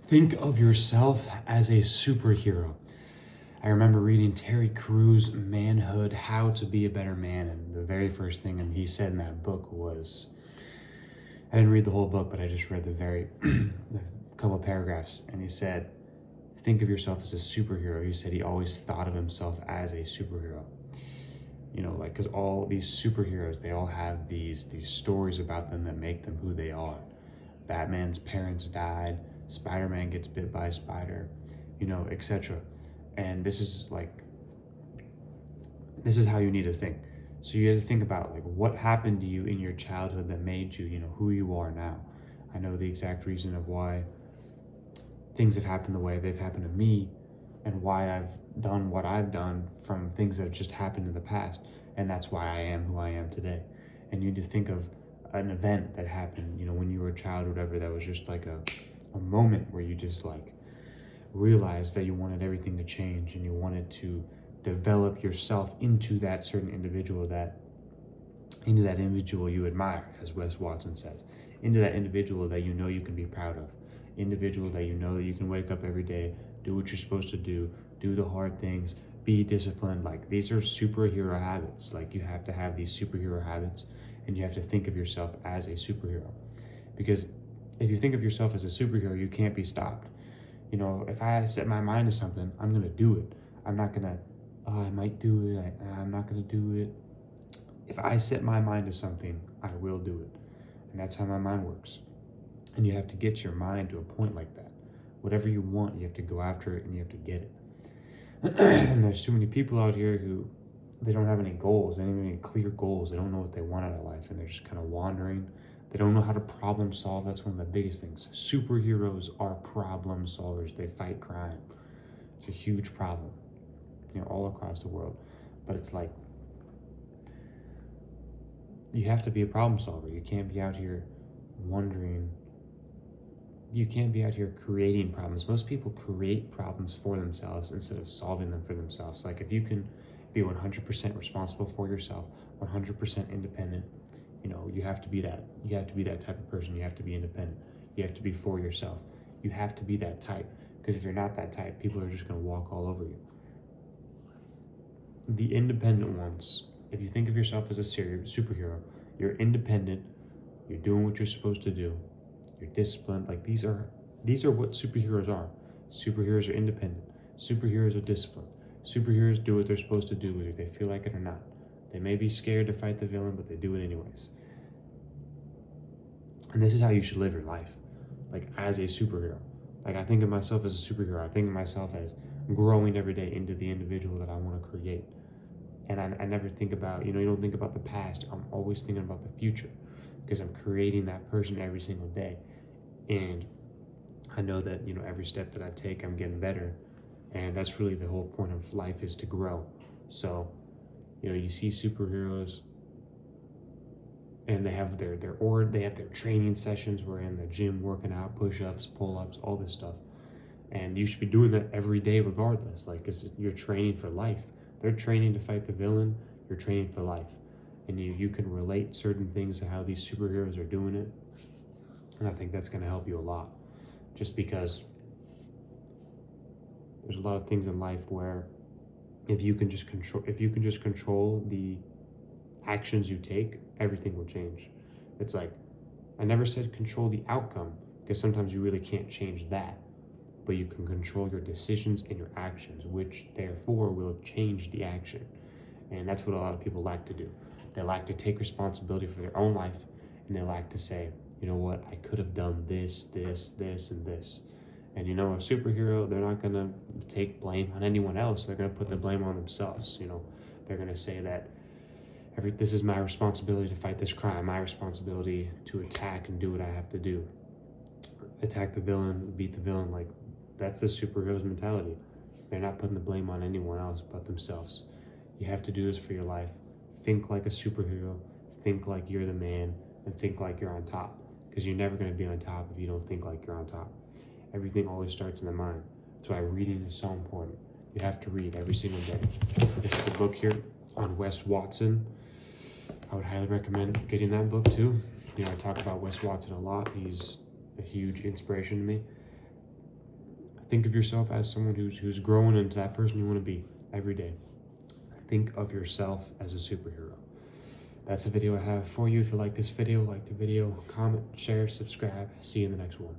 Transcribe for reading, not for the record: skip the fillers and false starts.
Think of yourself as a superhero. I remember reading Terry Crews' Manhood, How to Be a Better Man, and the very first thing he said in that book was, I didn't read the whole book, but I just read the couple of paragraphs, and he said, think of yourself as a superhero. He said he always thought of himself as a superhero. Like, because all these superheroes, they all have these stories about them that make them who they are. Batman's parents died, Spider-Man gets bit by a spider, etc. And this is how you need to think. So you have to think about what happened to you in your childhood that made you, who you are now. I know the exact reason of why things have happened the way they've happened to me, and why I've done what I've done from things that have just happened in the past. And that's why I am who I am today. And you need to think of an event that happened, when you were a child or whatever, that was just like a moment where you just realized that you wanted everything to change, and you wanted to develop yourself into that certain individual, into that individual you admire, as Wes Watson says, into that individual that you can be proud of, individual that that you can wake up every day, do what you're supposed to do the hard things, be disciplined. These are superhero habits. You have to have these superhero habits, and you have to think of yourself as a superhero. Because if you think of yourself as a superhero, you can't be stopped. If I set my mind to something, I'm going to do it. I'm not going to, I might do it, I'm not going to do it. If I set my mind to something, I will do it. And that's how my mind works. And you have to get your mind to a point like that. Whatever you want, you have to go after it, and you have to get it. And there's too many people out here who, they don't have any goals. They don't have any clear goals. They don't know what they want out of life, and they're just kind of wandering. They don't know how to problem solve. That's one of the biggest things. Superheroes are problem solvers. They fight crime. It's a huge problem, all across the world. But it's you have to be a problem solver. You can't be out here wondering. You can't be out here creating problems. Most people create problems for themselves instead of solving them for themselves. If you can be 100% responsible for yourself, 100% independent, you have to be that. You have to be that type of person. You have to be independent. You have to be for yourself. You have to be that type. Because if you're not that type, people are just going to walk all over you. The independent ones, if you think of yourself as a superhero, you're independent, you're doing what you're supposed to do, you're disciplined. These are what superheroes are. Superheroes are independent. Superheroes are disciplined. Superheroes do what they're supposed to do, whether they feel like it or not. They may be scared to fight the villain, but they do it anyways. And this is how you should live your life, as a superhero. I think of myself as a superhero. I think of myself as growing every day into the individual that I want to create. And I never think about, you don't think about the past. I'm always thinking about the future, because I'm creating that person every single day. And I know that, every step that I take, I'm getting better. And that's really the whole point of life, is to grow. So, you see superheroes, and they have their training sessions. We're in the gym working out, push-ups, pull-ups, all this stuff. And you should be doing that every day regardless. Because you're training for life. They're training to fight the villain. You're training for life. And you can relate certain things to how these superheroes are doing it. And I think that's going to help you a lot. Just because there's a lot of things in life where if you can just control the actions you take, everything will change. It's I never said control the outcome, because sometimes you really can't change that. But you can control your decisions and your actions, which therefore will change the action. And that's what a lot of people like to do. They like to take responsibility for their own life, and they like to say, you know what, I could have done this, this, this, and this. And a superhero, they're not going to take blame on anyone else. They're going to put the blame on themselves. They're going to say that this is my responsibility to fight this crime, my responsibility to attack and do what I have to do. Attack the villain, beat the villain. That's the superhero's mentality. They're not putting the blame on anyone else but themselves. You have to do this for your life. Think like a superhero. Think like you're the man, and think like you're on top. Because you're never going to be on top if you don't think like you're on top. Everything always starts in the mind. That's why reading is so important. You have to read every single day. This is a book here on Wes Watson. I would highly recommend getting that book too. I talk about Wes Watson a lot. He's a huge inspiration to me. Think of yourself as someone who's growing into that person you want to be every day. Think of yourself as a superhero. That's the video I have for you. If you like this video, like the video, comment, share, subscribe. See you in the next one.